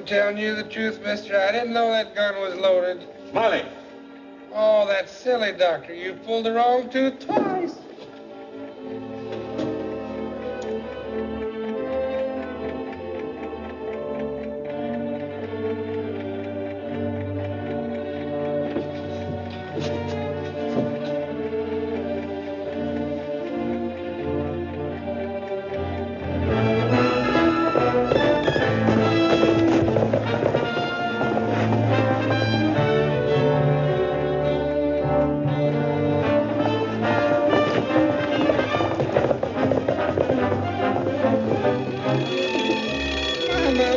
I'm telling you the truth, mister. I didn't know that gun was loaded. Smiley. Oh, that silly doctor. You pulled the wrong tooth twice.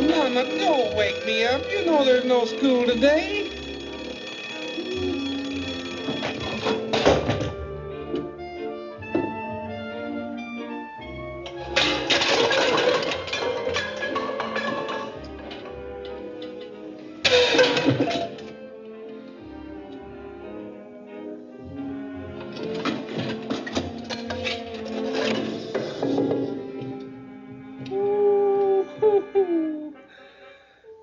Mama, don't wake me up. You know there's no school today.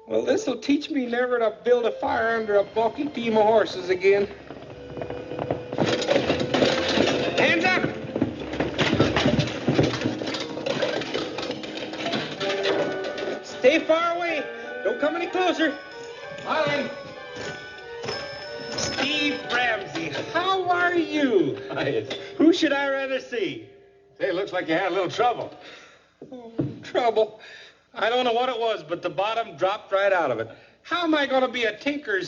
Well, this'll teach me never to build a fire under a bulky team of horses again. Hands up! Stay far away. Don't come any closer. Smiley. Steve Ramsey, how are you? Hi. Who should I rather see? Say, it looks like you had a little trouble. Oh, trouble. I don't know what it was, but the bottom dropped right out of it. How am I going to be a tinker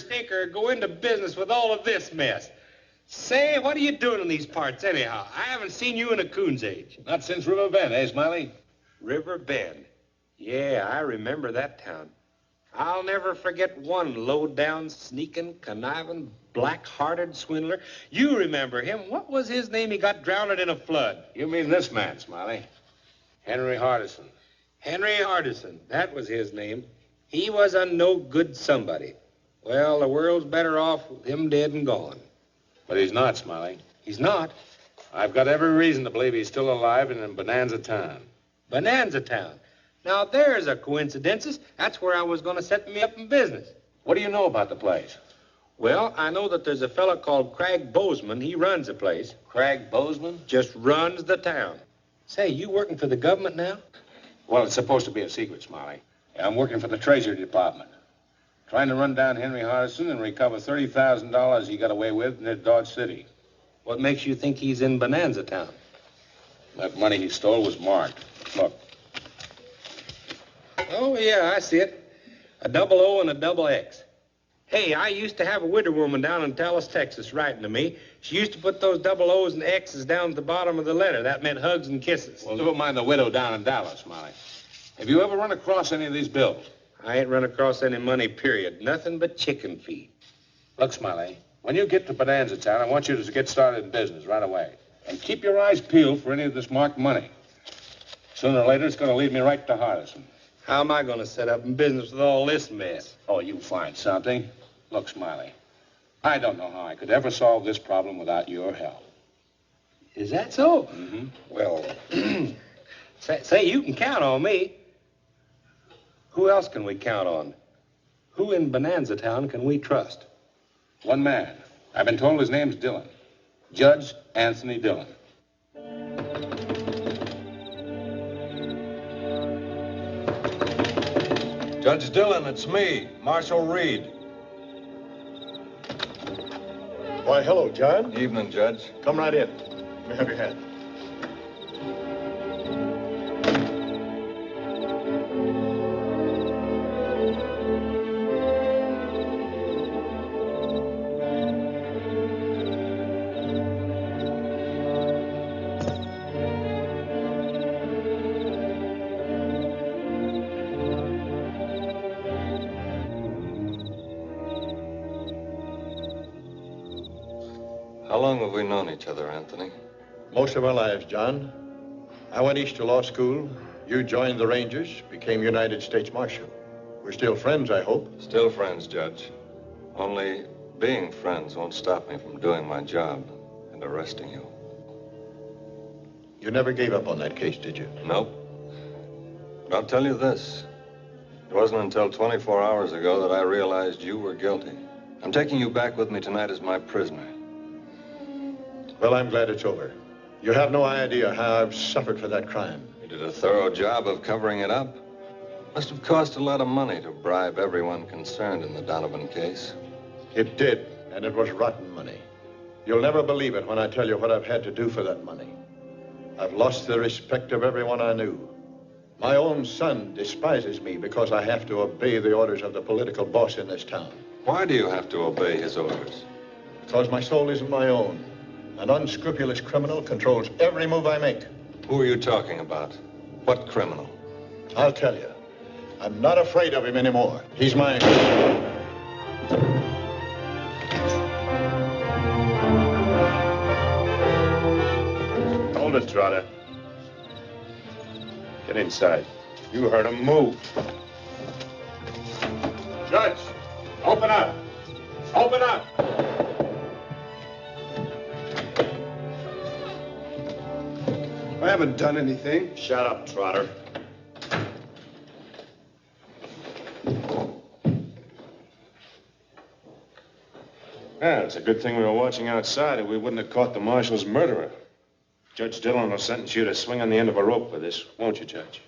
go into business with all of this mess? Say, what are you doing in these parts anyhow? I haven't seen you in a coon's age. Not since River Bend, eh, Smiley? River Bend. Yeah, I remember that town. I'll never forget one low-down, sneaking, conniving, black-hearted swindler. You remember him. What was his name? He got drowned in a flood. You mean this man, Smiley? Henry Hardison. Henry Hardison. That was his name. He was a no-good somebody. Well, the world's better off with him dead and gone. But he's not, Smiley. He's not. I've got every reason to believe he's still alive and in Bonanza town. Bonanza town. Now, there's a coincidence. That's where I was going to set me up in business. What do you know about the place? Well, I know that there's a fellow called Craig Bozeman. He runs the place. Craig Bozeman? Just runs the town. Say, you working for the government now? Well, it's supposed to be a secret, Smiley. Yeah, I'm working for the Treasury Department. Trying to run down Henry Hardison and recover $30,000 he got away with near Dodge City. What makes you think he's in Bonanza town? That money he stole was marked. Look. Oh, yeah, I see it. A double O and a double X. Hey, I used to have a widow woman down in Dallas, Texas, writing to me. She used to put those double O's and X's down at the bottom of the letter. That meant hugs and kisses. Well, never mind the widow down in Dallas, Smiley. Have you ever run across any of these bills? I ain't run across any money, period. Nothing but chicken feed. Look, Smiley, when you get to Bonanza town, I want you to get started in business right away. And keep your eyes peeled for any of this marked money. Sooner or later, it's going to lead me right to Hardison. How am I going to set up in business with all this mess? Oh, you find something. Look, Smiley, I don't know how I could ever solve this problem without your help. Is that so? Mm-hmm. Well, say, you can count on me. Who else can we count on? Who in Bonanza town can we trust? One man. I've been told his name's Dillon. Judge Anthony Dillon. Judge Dillon, it's me, Marshal Reed. Why, hello, John. Evening, Judge. Come right in. Let me have your hat. How long have we known each other, Anthony? Most of our lives, John. I went east to law school. You joined the Rangers, became United States Marshal. We're still friends, I hope. Still friends, Judge. Only being friends won't stop me from doing my job and arresting you. You never gave up on that case, did you? Nope. But I'll tell you this. It wasn't until 24 hours ago that I realized you were guilty. I'm taking you back with me tonight as my prisoner. Well, I'm glad it's over. You have no idea how I've suffered for that crime. You did a thorough job of covering it up. Must have cost a lot of money to bribe everyone concerned in the Donovan case. It did, and it was rotten money. You'll never believe it when I tell you what I've had to do for that money. I've lost the respect of everyone I knew. My own son despises me because I have to obey the orders of the political boss in this town. Why do you have to obey his orders? Because my soul isn't my own. An unscrupulous criminal controls every move I make. Who are you talking about? What criminal? I'll tell you. I'm not afraid of him anymore. He's mine. Hold it, Trotter. Get inside. You heard him. Move. Judge, open up. Open up. I haven't done anything. Shut up, Trotter. Yeah, it's a good thing we were watching outside, or we wouldn't have caught the marshal's murderer. Judge Dillon will sentence you to swing on the end of a rope for this, won't you, Judge?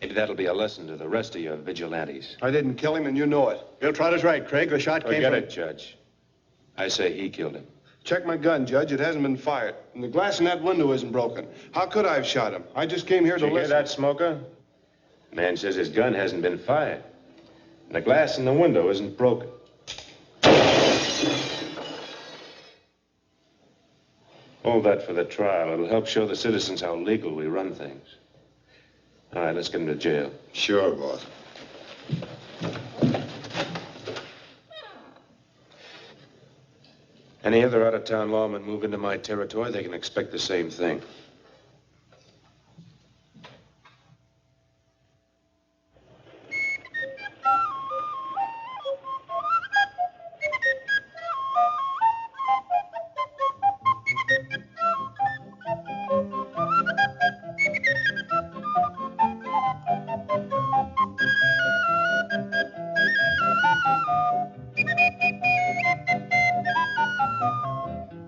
Maybe that'll be a lesson to the rest of your vigilantes. I didn't kill him, and you know it. Bill Trotter's right, Craig. The shot came Forget from... it, Judge. I say he killed him. Check my gun, Judge. It hasn't been fired. And the glass in that window isn't broken. How could I have shot him? I just came here Did to you hear listen. that, Smoker? Man says his gun hasn't been fired. And the glass in the window isn't broken. Hold that for the trial. It'll help show the citizens how legal we run things. All right, let's get him to jail. Sure, boss. Any other out-of-town lawmen move into my territory, they can expect the same thing.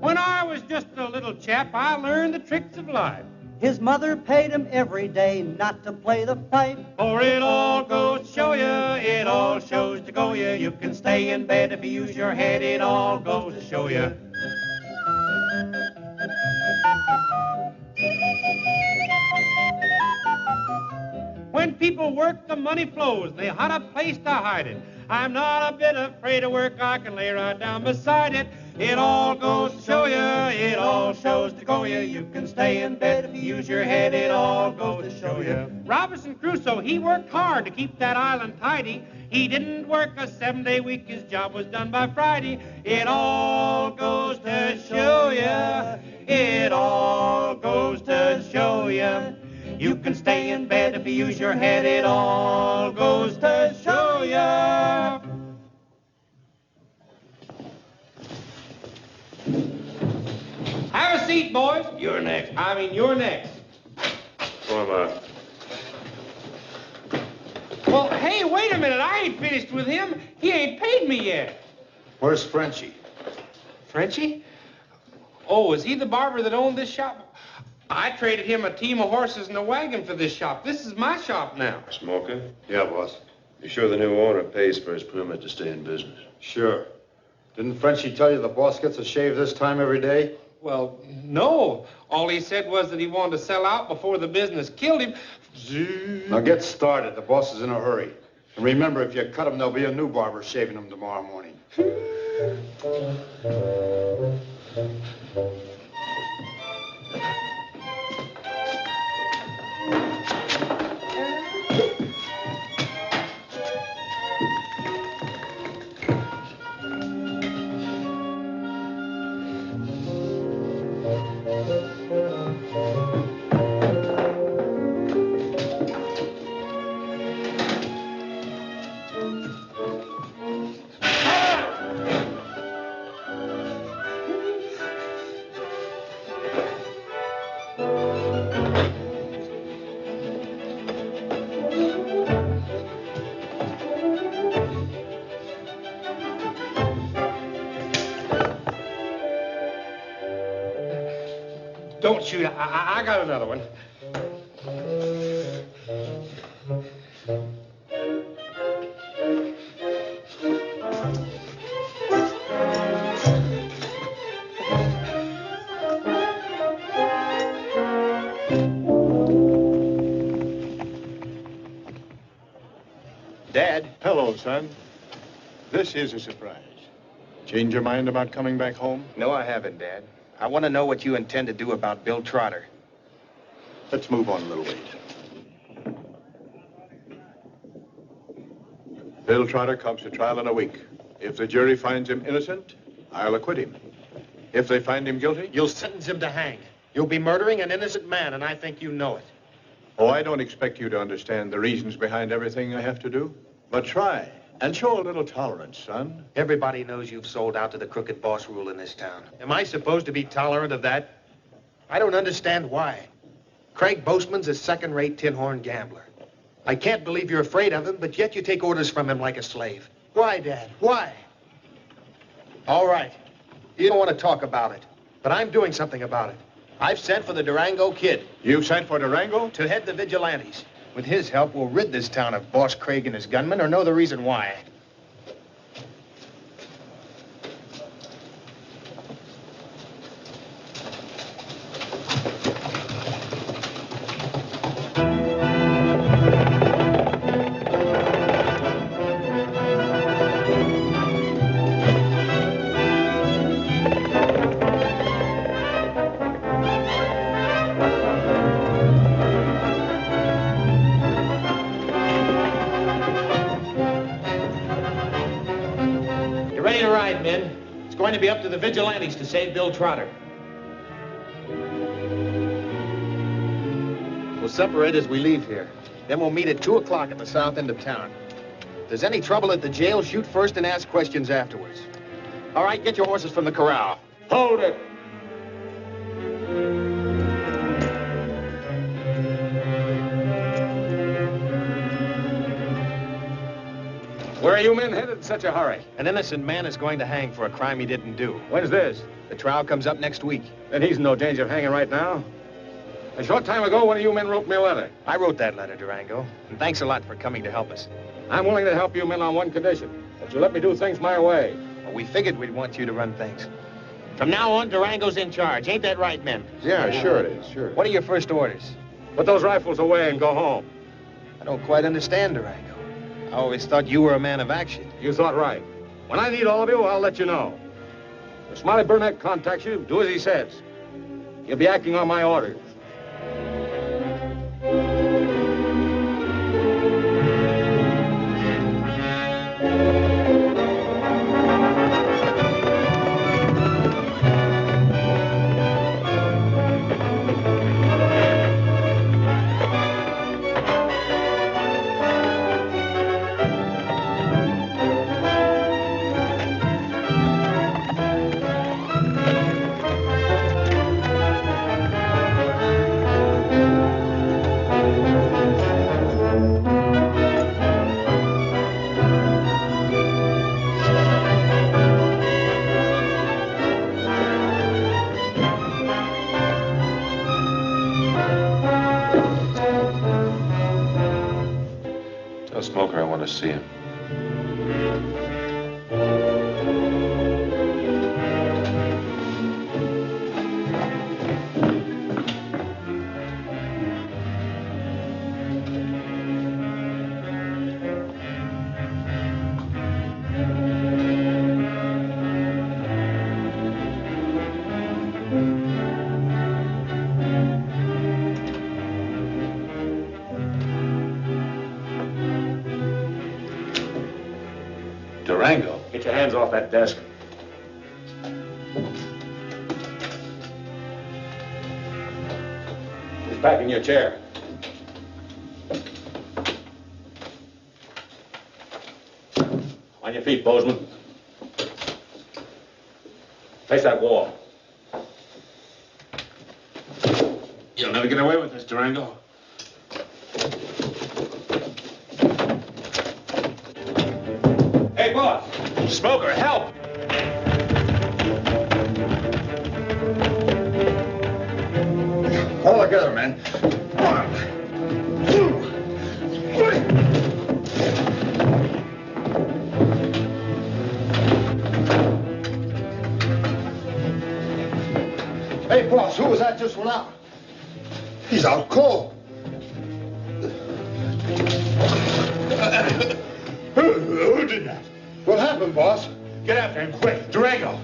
When I was just a little chap, I learned the tricks of life. His mother paid him every day not to play the pipe. For it all goes to show you, it all shows to go you. You can stay in bed if you use your head, it all goes to show you. When people work, the money flows. They had a place to hide it. I'm not a bit afraid of work. I can lay right down beside it. It all goes to show you. It all shows to go you. You can stay in bed if you use your head. It all goes to show you. Robinson Crusoe, he worked hard to keep that island tidy. He didn't work a 7-day week. His job was done by Friday. It all goes to show you. It all goes to show you. You can stay in bed if you use your head. It all goes to show you. Have a seat, boys. You're next. You're next. Form out. Well, hey, wait a minute. I ain't finished with him. He ain't paid me yet. Where's Frenchie? Frenchie? Oh, is he the barber that owned this shop? I traded him a team of horses and a wagon for this shop. This is my shop now. Smoker, Yeah, boss. you sure the new owner pays for his permit to stay in business? Sure. Didn't Frenchie tell you the boss gets a shave this time every day? Well, no. All he said was that he wanted to sell out before the business killed him. Now get started. The boss is in a hurry. And remember, if you cut him, there'll be a new barber shaving him tomorrow morning. shoot, I got another one. Dad. Hello, son. This is a surprise. Change your mind about coming back home? No, I haven't, Dad. I want to know what you intend to do about Bill Trotter. Let's move on a little bit. Bill Trotter comes to trial in a week. If the jury finds him innocent, I'll acquit him. If they find him guilty... You'll sentence him to hang. You'll be murdering an innocent man, and I think you know it. Oh, I don't expect you to understand the reasons behind everything I have to do. But try and show a little tolerance, son. Everybody knows you've sold out to the crooked boss rule in this town. Am I supposed to be tolerant of that? I don't understand why. Craig Boastman's a second-rate tin-horn gambler. I can't believe you're afraid of him, but yet you take orders from him like a slave. Why, Dad? Why? All right. You don't want to talk about it, but I'm doing something about it. I've sent for the Durango kid. You've sent for Durango? To head the vigilantes. With his help, we'll rid this town of Boss Craig and his gunmen, or know the reason why. It's going to be up to the vigilantes to save Bill Trotter. We'll separate as we leave here. Then we'll meet at 2 o'clock at the south end of town. If there's any trouble at the jail, shoot first and ask questions afterwards. All right, get your horses from the corral. Hold it! Where are you men headed in such a hurry? An innocent man is going to hang for a crime he didn't do. When's this? The trial comes up next week. Then he's in no danger of hanging right now. A short time ago, one of you men wrote me a letter. I wrote that letter, Durango. And thanks a lot for coming to help us. I'm willing to help you men on one condition. That you let me do things my way. Well, we figured we'd want you to run things. From now on, Durango's in charge. Ain't that right, men? Yeah, sure it is, sure. What are your first orders? Put those rifles away and go home. I don't quite understand, Durango. I always thought you were a man of action. You thought right. When I need all of you, I'll let you know. If Smiley Burnette contacts you, do as he says. You'll be acting on my orders. Tell Smoker I want to see him. Durango, get your hands off that desk. He's back in your chair. On your feet, Bozeman. Face that wall. You'll never get away with this, Durango. Hey, boss! Smoker, help! together, man. 1, 2, 3. Hey, boss, who was that just went out? He's out cold. Who did that? What happened, boss? Get after him, quick. Durango.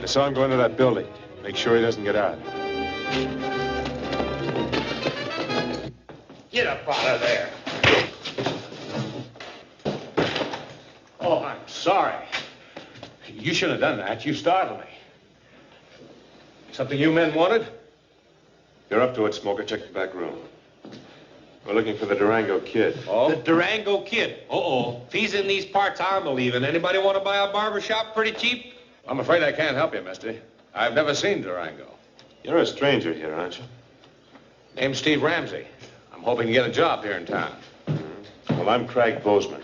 I saw him go into that building. Make sure he doesn't get out. Get up out of there. Oh, I'm sorry. You shouldn't have done that. You startled me. Something you men wanted? You're up to it, Smoker. Check the back room. We're looking for the Durango kid. Oh? The Durango kid. Uh-oh. If he's in these parts, I'm believing. Anybody want to buy a barber shop pretty cheap? I'm afraid I can't help you, mister. I've never seen Durango. You're a stranger here, aren't you? Name's Steve Ramsey. I'm hoping to get a job here in town. Well, I'm Craig Bozeman.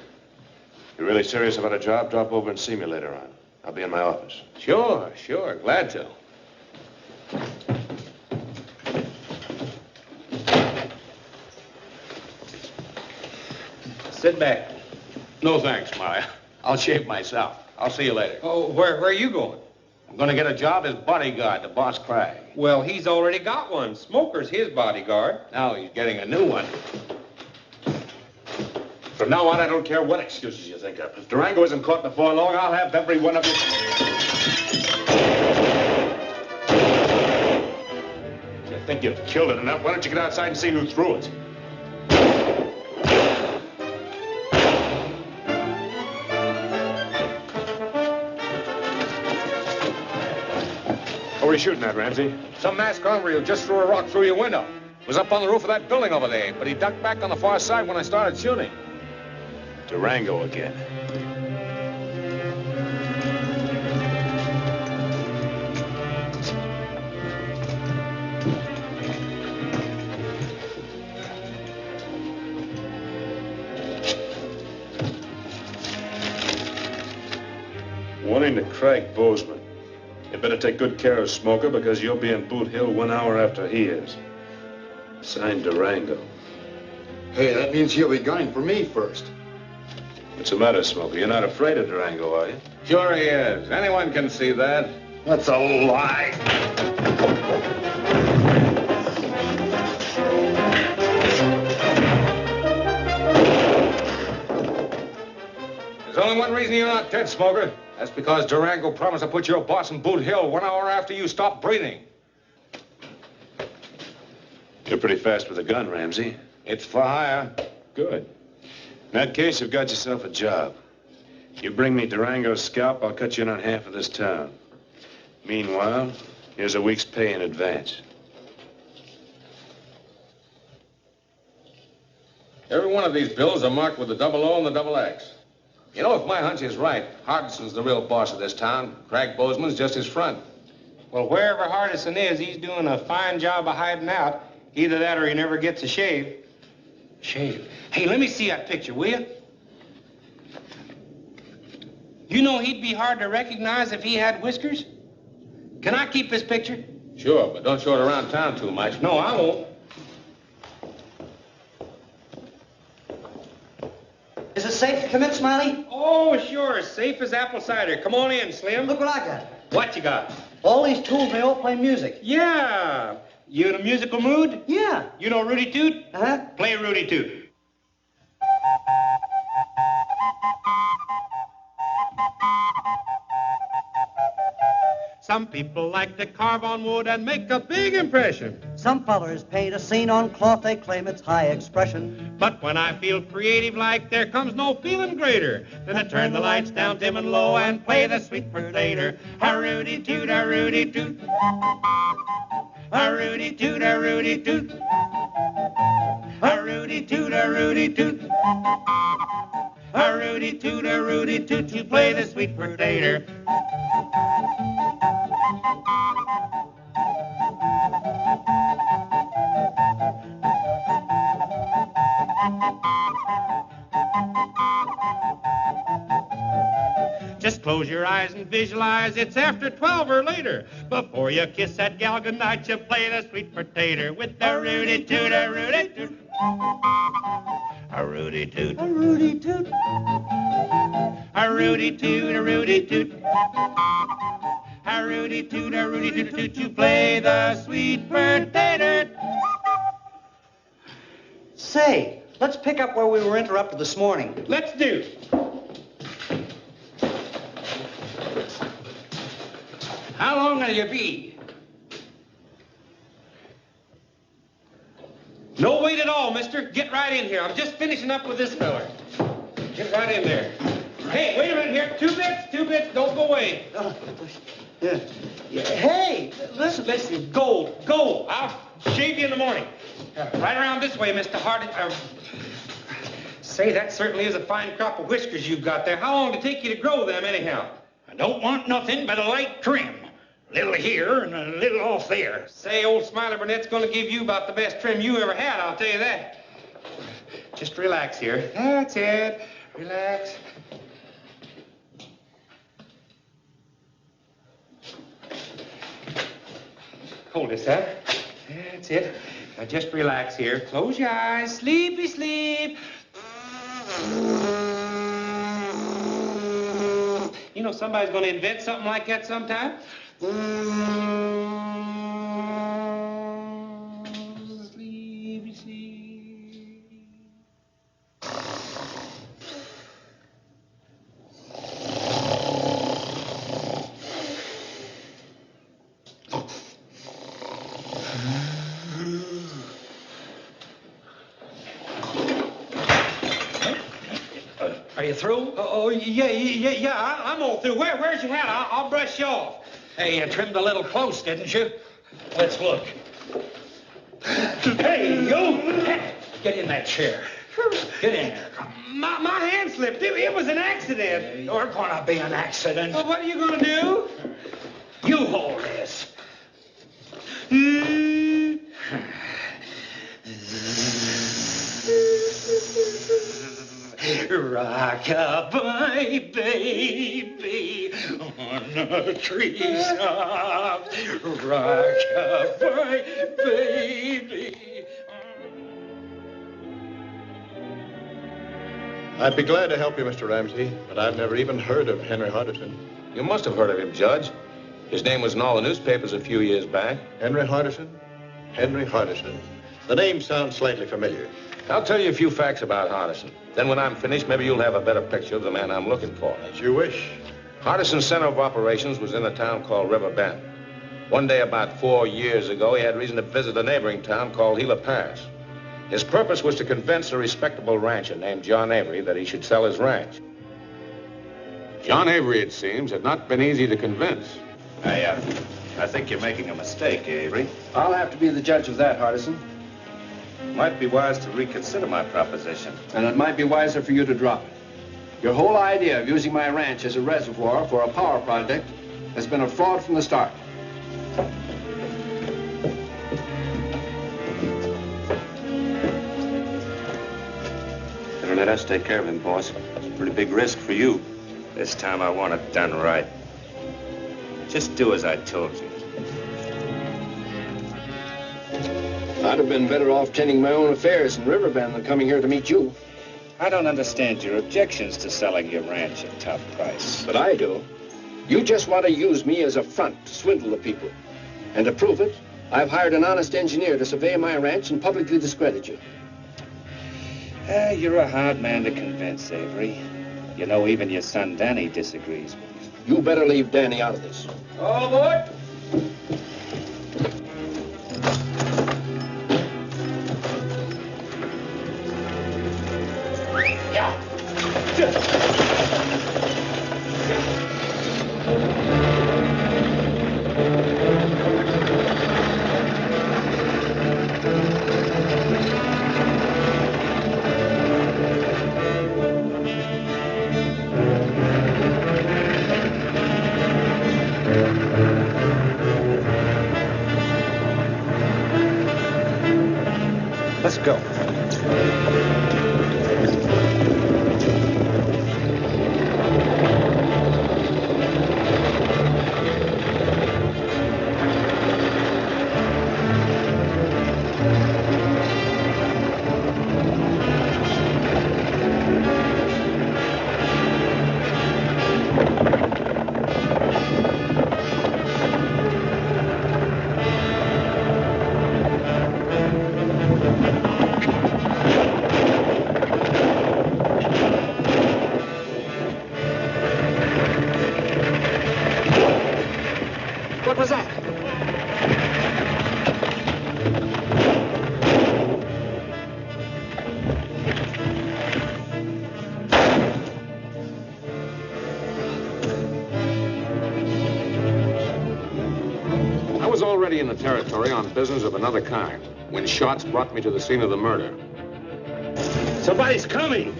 You're really serious about a job? Drop over and see me later on. I'll be in my office. Sure, sure. Glad to. Sit back. No thanks, Smiley. I'll shave myself. I'll see you later. Oh, where are you going? I'm going to get a job as bodyguard to Boss Craig. Well, he's already got one. Smoker's his bodyguard. Now he's getting a new one. From now on, I don't care what excuses you think of. If Durango isn't caught before long, I'll have every one of you. You think you've killed it enough? Why don't you get outside and see who threw it? What were you shooting at, Ramsey? Some masked hombre who just threw a rock through your window. Was up on the roof of that building over there, but he ducked back on the far side when I started shooting. Durango again. Warning to Craig Bozeman. You better take good care of Smoker because you'll be in Boot Hill 1 hour after he is. Signed, Durango. Hey, that means he'll be gunning for me first. What's the matter, Smoker? You're not afraid of Durango, are you? Sure he is. Anyone can see that. That's a lie. There's only one reason you're not dead, Smoker. That's because Durango promised to put your boss in Boot Hill 1 hour after you stopped breathing. You're pretty fast with a gun, Ramsey. It's for hire. Good. In that case, you've got yourself a job. You bring me Durango's scalp, I'll cut you in on half of this town. Meanwhile, here's a week's pay in advance. Every one of these bills are marked with the double O and the double X. You know, if my hunch is right, Hardison's the real boss of this town. Craig Bozeman's just his front. Well, wherever Hardison is, he's doing a fine job of hiding out. Either that or he never gets a shave. Shave? Hey, let me see that picture, will you? You know he'd be hard to recognize if he had whiskers? Can I keep this picture? Sure, but don't show it around town too much. No, I won't. Is it safe to come in, Smiley? Oh, sure. Safe as apple cider. Come on in, Slim. Look what I got. What you got? All these tools, they all play music. Yeah. You in a musical mood? Yeah. You know Rudy Toot? Uh-huh. Play Rudy Toot. Some people like to carve on wood and make a big impression. Some fellers paint a scene on cloth, they claim it's high expression. But when I feel creative like, there comes no feeling greater than to turn the lights down dim and low and play the sweet potato. A-rooty toot, a-rooty toot. A-rooty toot, a-rooty toot. A-rooty toot, a-rooty toot. A-rooty toot, a-rooty toot, you play the sweet potato. Just close your eyes and visualize it's after 12 or later. Before you kiss that gal goodnight, you play the sweet potato with the rooty toot, a rooty toot. A rooty toot. A rooty toot. A rooty toot, a rooty toot. A rooty toot, a rooty toot, toot, you play the sweet potato. Say, let's pick up where we were interrupted this morning. Let's do. How long will you be? No wait at all, mister. Get right in here. I'm just finishing up with this feller. Get right in there. Hey, wait a minute here. Two bits. Don't go away. Yeah. Hey, listen. Gold. I'll shave you in the morning. Right around this way, Mr. Hardy. Say, that certainly is a fine crop of whiskers you've got there. How long did it take you to grow them, anyhow? I don't want nothing but a light trim. A little here and a little off there. Say, old Smiley Burnette's going to give you about the best trim you ever had, I'll tell you that. Just relax here. That's it. Relax. Hold this, huh? That's it. Now just relax here. Close your eyes. Sleepy sleep. You know somebody's going to invent something like that sometime. Sleepy sleep. Are you through? Oh, yeah, I'm all through. Where's your hat? I'll brush you off. Hey, you trimmed a little close, didn't you? Let's look. Hey, you! Get in that chair. Get in there. My hand slipped. It was an accident. You're gonna be an accident. Well, what are you gonna do? You hold this. Rock-a-bye, baby, on a treetop. Rock-a-bye, baby. I'd be glad to help you, Mr. Ramsey, but I've never even heard of Henry Hardison. You must have heard of him, Judge. His name was in all the newspapers a few years back. Henry Hardison? Henry Hardison. The name sounds slightly familiar. I'll tell you a few facts about Hardison. Then when I'm finished, maybe you'll have a better picture of the man I'm looking for. As you wish. Hardison's center of operations was in a town called River Bend. One day about 4 years ago, he had reason to visit a neighboring town called Gila Pass. His purpose was to convince a respectable rancher named John Avery that he should sell his ranch. John Avery, it seems, had not been easy to convince. I think you're making a mistake, Avery. I'll have to be the judge of that, Hardison. Might be wise to reconsider my proposition. And it might be wiser for you to drop it. Your whole idea of using my ranch as a reservoir for a power project has been a fraud from the start. Better let us take care of him, boss. It's a pretty big risk for you. This time I want it done right. Just do as I told you. I'd have been better off tending my own affairs in Riverbend than coming here to meet you. I don't understand your objections to selling your ranch at top price. But I do. You just want to use me as a front to swindle the people. And to prove it, I've hired an honest engineer to survey my ranch and publicly discredit you. You're a hard man to convince, Avery. You know, even your son Danny disagrees with you. You better leave Danny out of this. All aboard. Let's go. What was that? I was already in the territory on business of another kind when shots brought me to the scene of the murder. Somebody's coming.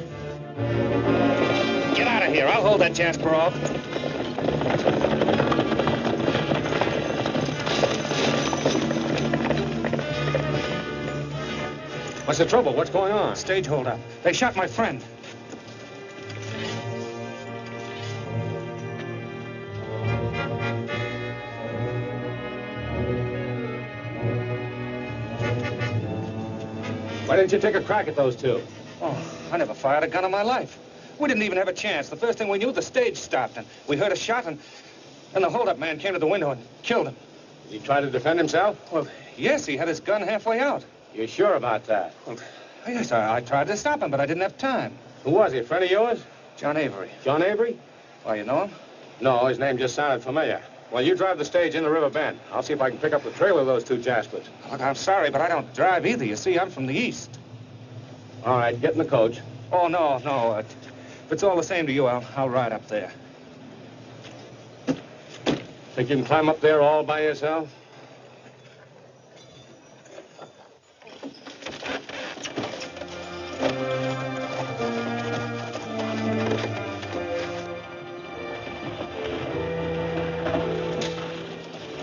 Get out of here. I'll hold that Jasper off. What's the trouble? What's going on? Stage holdup. They shot my friend. Why didn't you take a crack at those two? Oh, I never fired a gun in my life. We didn't even have a chance. The first thing we knew, the stage stopped, and we heard a shot, and the holdup man came to the window and killed him. Did he try to defend himself? Well, yes, he had his gun halfway out. You sure about that? Well, yes, I tried to stop him, but I didn't have time. Who was he? A friend of yours? John Avery. John Avery? Why, you know him? No, his name just sounded familiar. Well, you drive the stage into River Bend. I'll see if I can pick up the trail of those two Jaspers. Look, I'm sorry, but I don't drive either. You see, I'm from the east. All right, get in the coach. Oh, no. If it's all the same to you, I'll ride up there. Think you can climb up there all by yourself?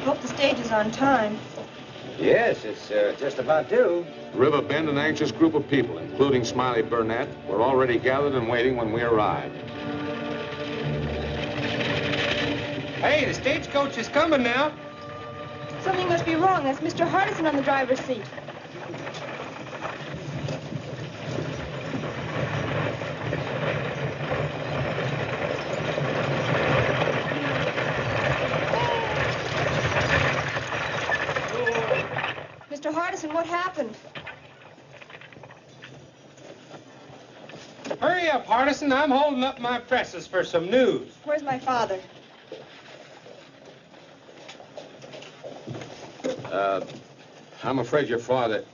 Hope the stage is on time. Yes, it's just about due. River Bend, an anxious group of people, including Smiley Burnette, were already gathered and waiting when we arrived. Hey, the stagecoach is coming now. Something must be wrong. That's Mr. Hardison on the driver's seat. Mr. Hardison, what happened? Hurry up, Hardison. I'm holding up my presses for some news. Where's my father? I'm afraid your father...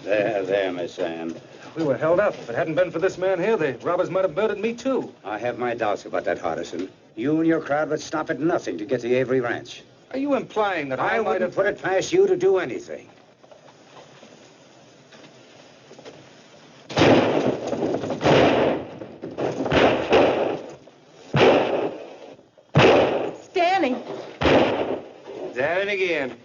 There, Miss Anne. We were held up. If it hadn't been for this man here, the robbers might have murdered me, too. I have my doubts about that, Hardison. You and your crowd would stop at nothing to get the Avery Ranch. Are you implying that I might wouldn't have... put it past you to do anything. Stanley. Down again.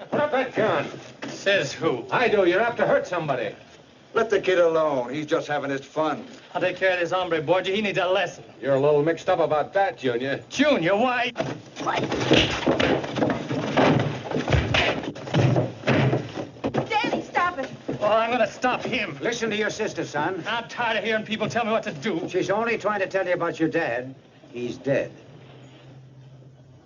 Put up that gun. Says who? I do. You're apt to hurt somebody. Let the kid alone. He's just having his fun. I'll take care of this hombre, Borgia. He needs a lesson. You're a little mixed up about that, Junior. Junior, why? Stanley, stop it. Oh, I'm gonna stop him. Listen to your sister, son. I'm tired of hearing people tell me what to do. She's only trying to tell you about your dad. He's dead.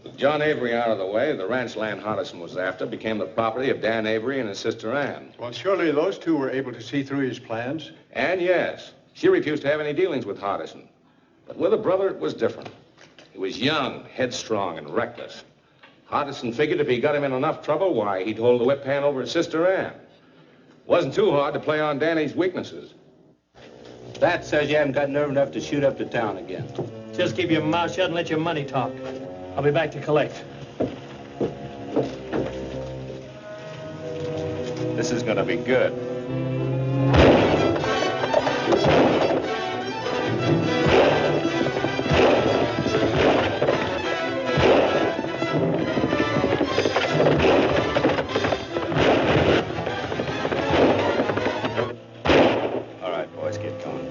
With John Avery out of the way, the ranch land Hardison was after became the property of Dan Avery and his sister Ann. Well, surely those two were able to see through his plans. And yes, she refused to have any dealings with Hardison. But with her brother, it was different. He was young, headstrong, and reckless. Hardison figured if he got him in enough trouble, why, he'd hold the whip hand over his sister Ann. Wasn't too hard to play on Danny's weaknesses. That says you haven't got nerve enough to shoot up the town again. Just keep your mouth shut and let your money talk. I'll be back to collect. This is gonna be good. All right, boys, get going.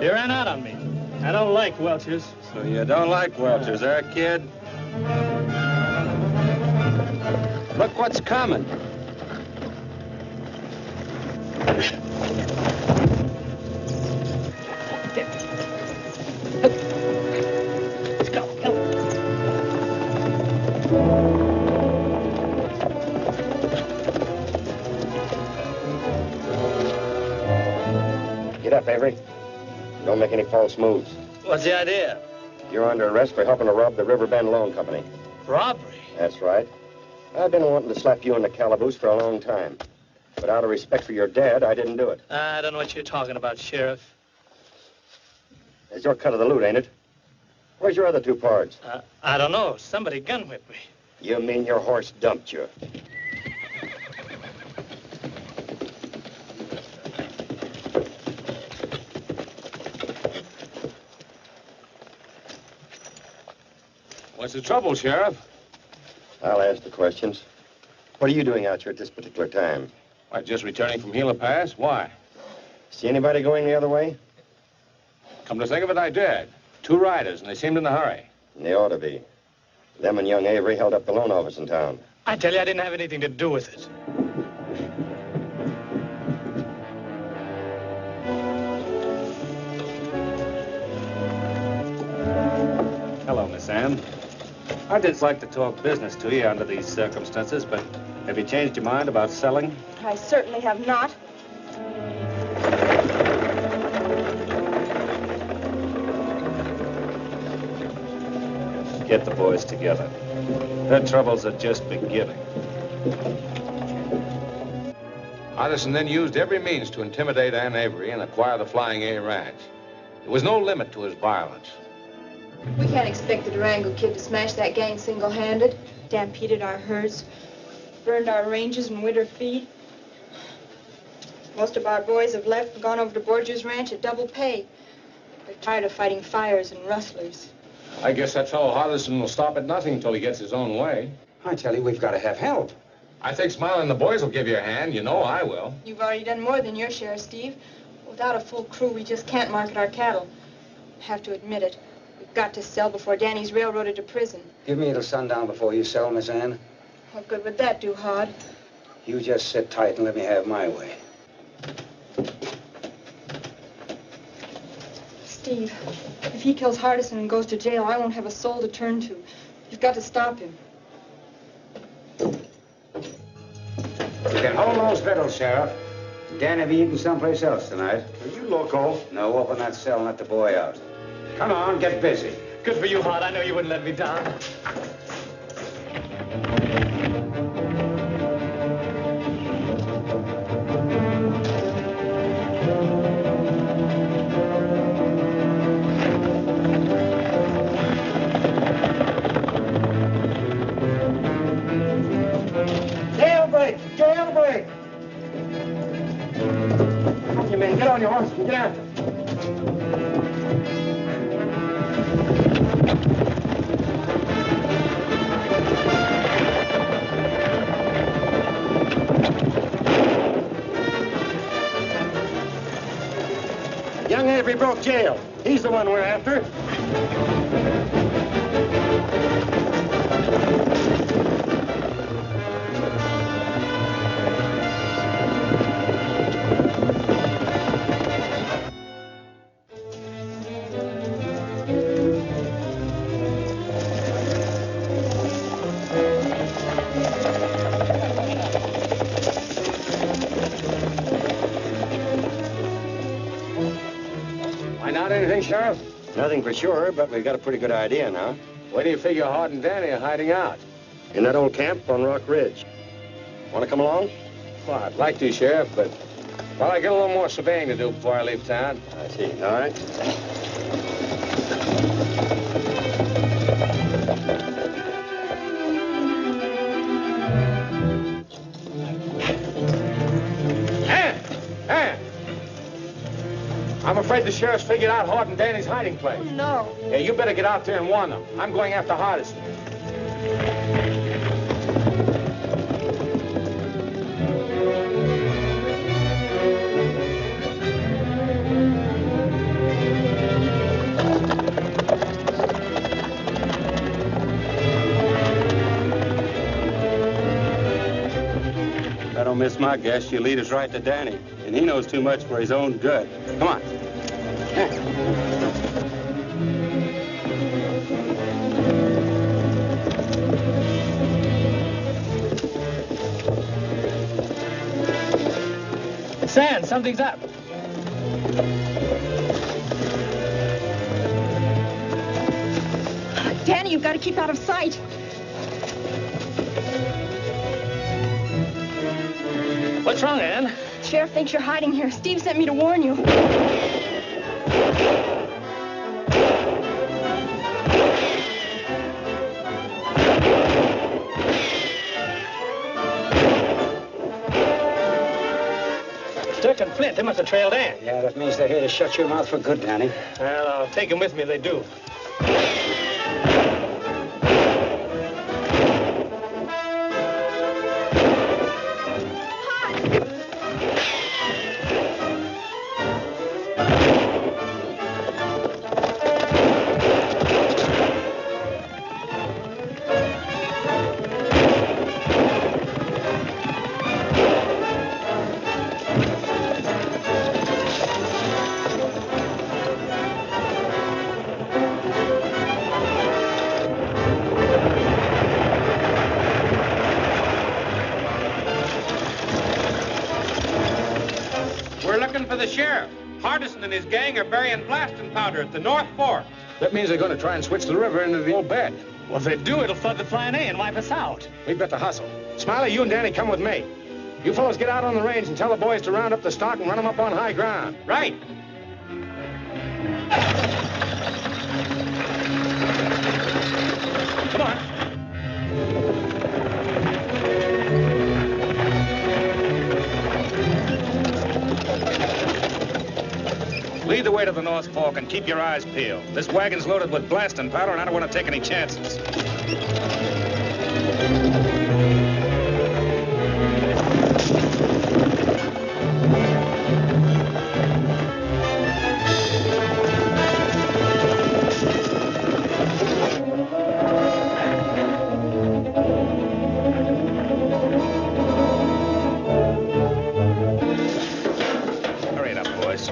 You ran out on me. I don't like Welchers. So you don't like Welchers, eh, kid? Look what's coming. Let's go. Get up, Avery. Don't make any false moves. What's the idea? You're under arrest for helping to rob the Riverbend Loan Company. Robbery? That's right. I've been wanting to slap you in the calaboose for a long time. But out of respect for your dad, I didn't do it. I don't know what you're talking about, Sheriff. It's your cut of the loot, ain't it? Where's your other two pards? I don't know. Somebody gun-whipped me. You mean your horse dumped you? What's the trouble, Sheriff? I'll ask the questions. What are you doing out here at this particular time? Why, just returning from Gila Pass. Why? See anybody going the other way? Come to think of it, I did. 2 riders, and they seemed in a hurry. And they ought to be. Them and young Avery held up the loan office in town. I tell you, I didn't have anything to do with it. Hello, Miss Ann. I'd just like to talk business to you under these circumstances, but have you changed your mind about selling? I certainly have not. Get the boys together. Their troubles are just beginning. Hardison then used every means to intimidate Ann Avery and acquire the Flying A Ranch. There was no limit to his violence. We can't expect the Durango kid to smash that gang single-handed. Stampeded our herds, burned our ranges and winter feed. Most of our boys have left and gone over to Borger's ranch at double pay. They're tired of fighting fires and rustlers. I guess that fellow Hardison will stop at nothing until he gets his own way. I tell you, we've got to have help. I think Smiley and the boys will give you a hand. You know I will. You've already done more than your share, Steve. Without a full crew, we just can't market our cattle. Have to admit it. We've got to sell before Danny's railroaded to prison. Give me till sundown before you sell, Miss Ann. What good would that do, Hod? You just sit tight and let me have my way. Steve, if he kills Hardison and goes to jail, I won't have a soul to turn to. You've got to stop him. all's settled, Sheriff. Danny be eating someplace else tonight. Are you loco? No, open that cell and let the boy out. Come on, get busy. Good for you, Hart. I know you wouldn't let me down. Jailbreak! Jailbreak! Come on, you men. Get on your horses and get out. Young Avery broke jail. He's the one we're after. Find out anything, Sheriff? Nothing for sure, but we've got a pretty good idea now. Where do you figure Hart and Danny are hiding out? In that old camp on Rock Ridge. Want to come along? Well, I'd like to, Sheriff, but well, I got a little more surveying to do before I leave town. I see. All right. I'm afraid the sheriff's figured out Hart and Danny's hiding place. No. Yeah, you better get out there and warn them. I'm going after Hardison. If I don't miss my guess, she'll lead us right to Danny. And he knows too much for his own good. Come on. Sam, something's up. Danny, you've got to keep out of sight. What's wrong, Ann? Sheriff thinks you're hiding here. Steve sent me to warn you. Dirk and Flint, they must have trailed Ann. Yeah, that means they're here to shut your mouth for good, Danny. Well, I'll take them with me if they do. The sheriff. Hardison and his gang are burying blasting powder at the North Fork. That means they're going to try and switch the river into the old bed. Well, if they do, it'll flood the Flying A and wipe us out. We've got to hustle. Smiley, you and Danny come with me. You fellows get out on the range and tell the boys to round up the stock and run them up on high ground. Right. Come on. Lead the way to the North Fork and keep your eyes peeled. This wagon's loaded with blasting powder, and I don't want to take any chances. Hurry it up, boys.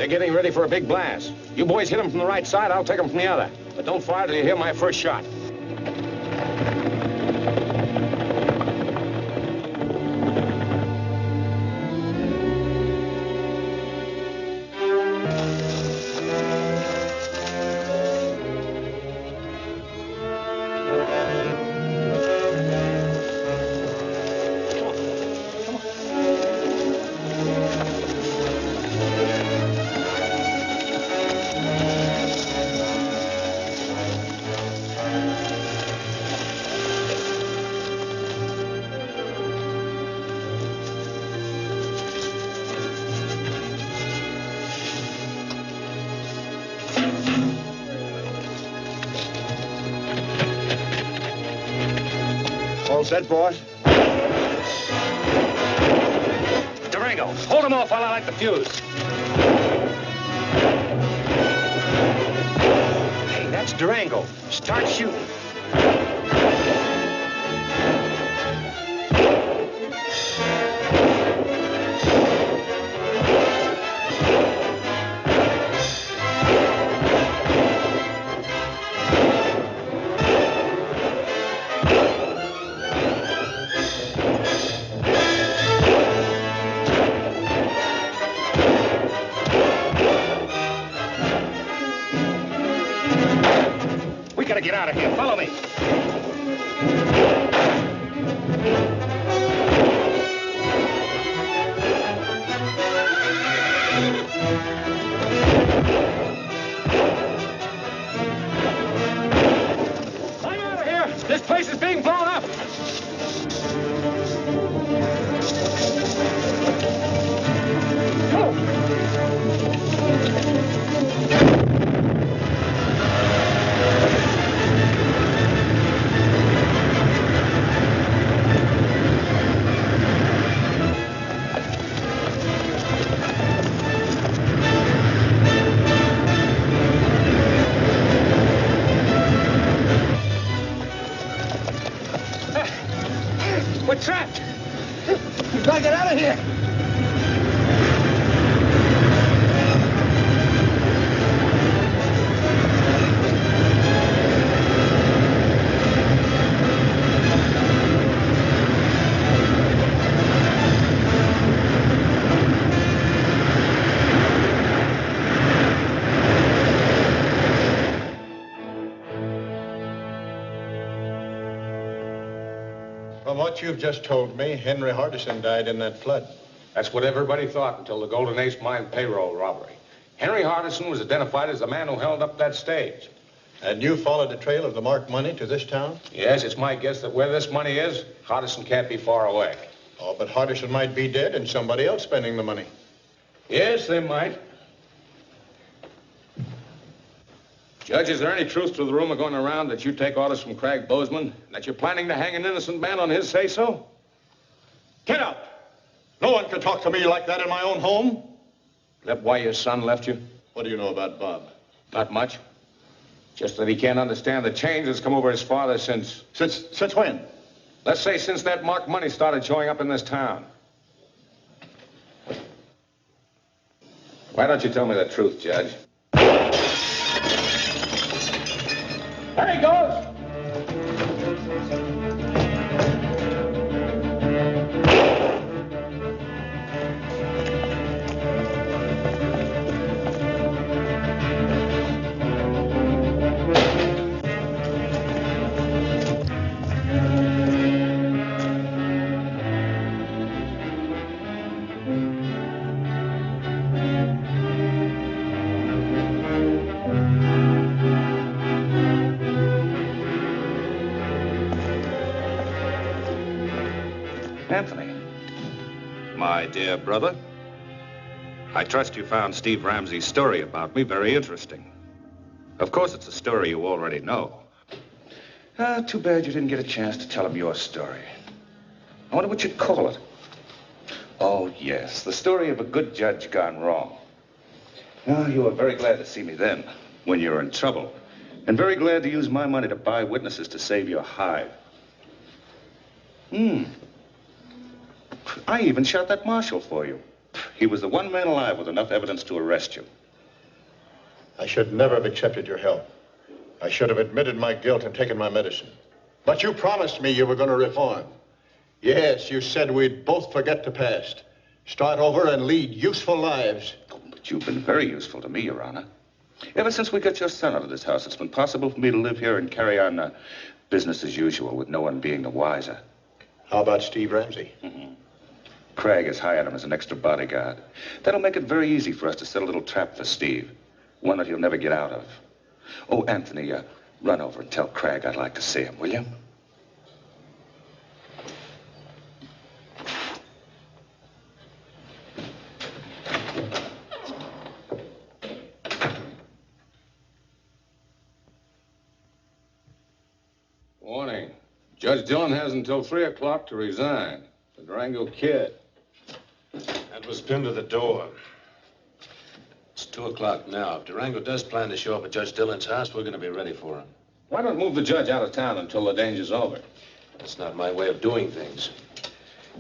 They're getting ready for a big blast. You boys hit them from the right side, I'll take them from the other. But don't fire till you hear my first shot. All set, boss? Durango, hold him off while I light the fuse. Hey, that's Durango. Start shooting. We gotta get out of here. Follow me. I'm out of here. This place is being blown up. We're trapped. We've got to get out of here. From what you've just told me, Henry Hardison died in that flood. That's what everybody thought until the Golden Ace Mine payroll robbery. Henry Hardison was identified as the man who held up that stage. And you followed the trail of the marked money to this town? Yes, it's my guess that where this money is, Hardison can't be far away. Oh, but Hardison might be dead and somebody else spending the money. Yes, they might. Judge, is there any truth to the rumor going around that you take orders from Craig Bozeman, that you're planning to hang an innocent man on his say-so? Get out! No one can talk to me like that in my own home. Is that why your son left you? What do you know about Bob? Not much. Just that he can't understand the change that's come over his father since... Since when? Let's say since that marked money started showing up in this town. Why don't you tell me the truth, Judge? There he goes! Anthony. My dear brother, I trust you found Steve Ramsey's story about me very interesting. Of course, it's a story you already know. Too bad you didn't get a chance to tell him your story. I wonder what you'd call it. Oh, yes, the story of a good judge gone wrong. Oh, you were very glad to see me then, when you were in trouble. And very glad to use my money to buy witnesses to save your hide. I even shot that marshal for you. He was the one man alive with enough evidence to arrest you. I should never have accepted your help. I should have admitted my guilt and taken my medicine. But you promised me you were going to reform. Yes, you said we'd both forget the past, start over and lead useful lives. Oh, but you've been very useful to me, Your Honor. Ever since we got your son out of this house, it's been possible for me to live here and carry on business as usual with no one being the wiser. How about Steve Ramsey? Craig has hired him as an extra bodyguard. That'll make it very easy for us to set a little trap for Steve. One that he'll never get out of. Oh, Anthony, run over and tell Craig I'd like to see him, will you? Warning. Judge Dillon has until 3 o'clock to resign. The Durango kid. That was pinned to the door. It's 2 o'clock now. If Durango does plan to show up at Judge Dillon's house, we're going to be ready for him. Why don't move the judge out of town until the danger's over? That's not my way of doing things.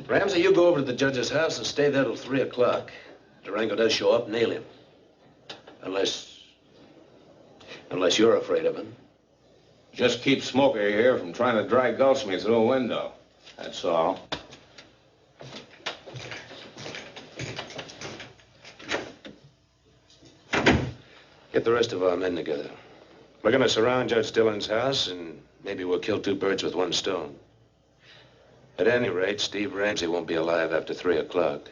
Ramsey, you go over to the judge's house and stay there till 3 o'clock. If Durango does show up, nail him. Unless you're afraid of him. Just keep Smoker here from trying to drag Gulfsmith through a window. That's all. Get the rest of our men together. We're going to surround Judge Dillon's house, and maybe we'll kill 2 birds with 1 stone. At any rate, Steve Ramsey won't be alive after 3 o'clock.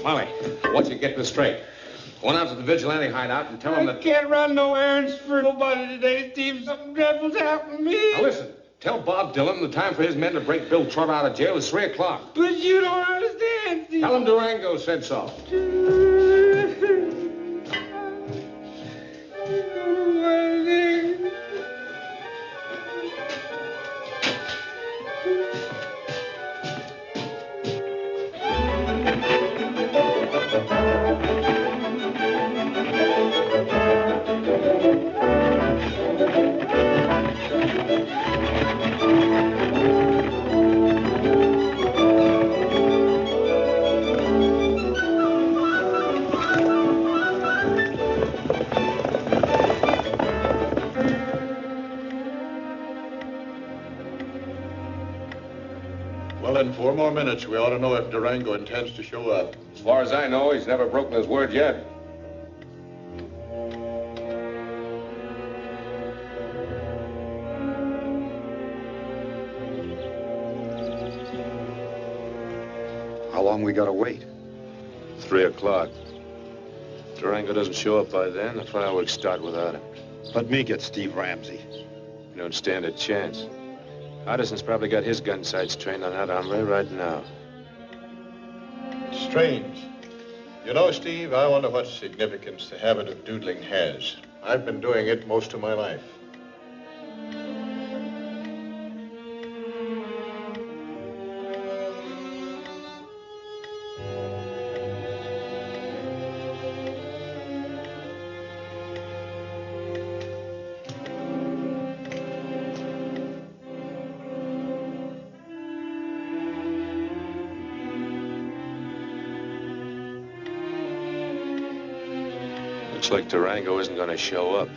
Smiley, I want you to get this straight. Go on out to the vigilante hideout and tell them that... I can't run no errands for nobody today, Steve. Something dreadful's happened to me. Now listen, tell Bob Dillon the time for his men to break Bill Trotter out of jail is 3 o'clock. But you don't understand, Steve. Tell him Durango said so. Well, in 4 more minutes, we ought to know if Durango intends to show up. As far as I know, he's never broken his word yet. How long we gotta wait? 3 o'clock. If Durango doesn't show up by then, the fireworks start without him. Let me get Steve Ramsey. You don't stand a chance. Addison's probably got his gun sights trained on that hombre right now. It's strange. You know, Steve, I wonder what significance the habit of doodling has. I've been doing it most of my life. Looks like Durango isn't going to show up.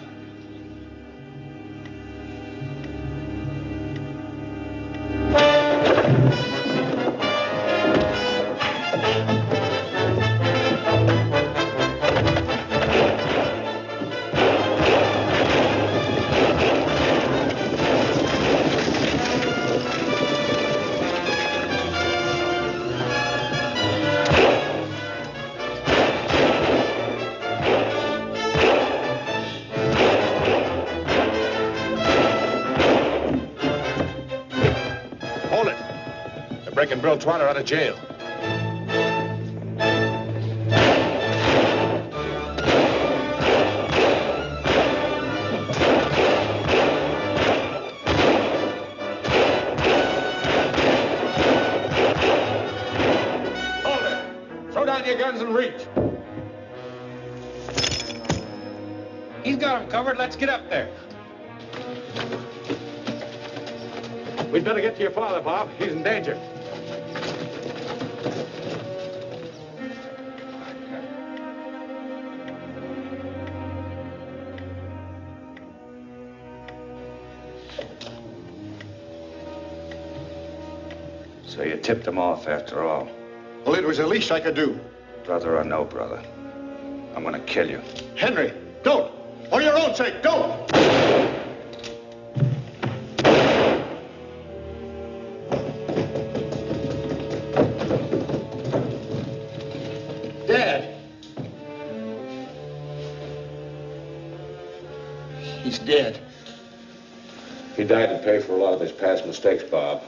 Breaking Bill Trotter out of jail. Hold it. Throw down your guns and reach. He's got him covered. Let's get up there. We'd better get to your father, Bob. He's in danger. So you tipped him off after all. Well, it was the least I could do. Brother or no brother, I'm gonna kill you. Henry, don't. For your own sake, don't. Dad. He's dead. He died to pay for a lot of his past mistakes, Bob.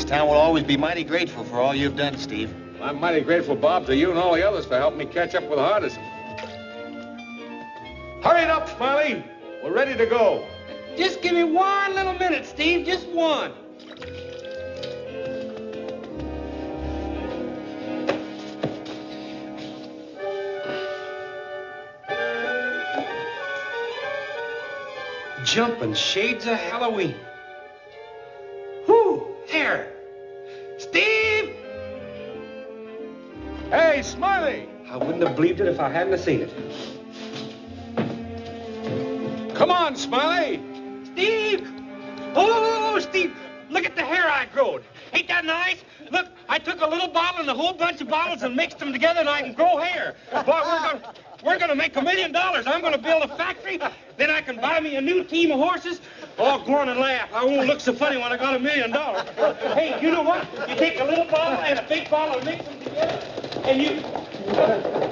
Town will always be mighty grateful for all you've done, Steve. I'm mighty grateful, Bob, to you and all the others for helping me catch up with Hardison. Hurry it up, Smiley. We're ready to go. Just give me 1 little minute, Steve. Just one. Jumping shades of Halloween. Whew, there. Steve! Hey, Smiley! I wouldn't have believed it if I hadn't seen it. Come on, Smiley! Steve! Oh, Steve, look at the hair I growed. Ain't that nice? Look, I took a little bottle and a whole bunch of bottles and mixed them together and I can grow hair. Boy, we're gonna make $1 million. I'm gonna build a factory. Then I can buy me a new team of horses. Oh, go on and laugh. I won't look so funny when I got $1 million. Hey, you know what? You take a little bottle and a big bottle and mix them together and you...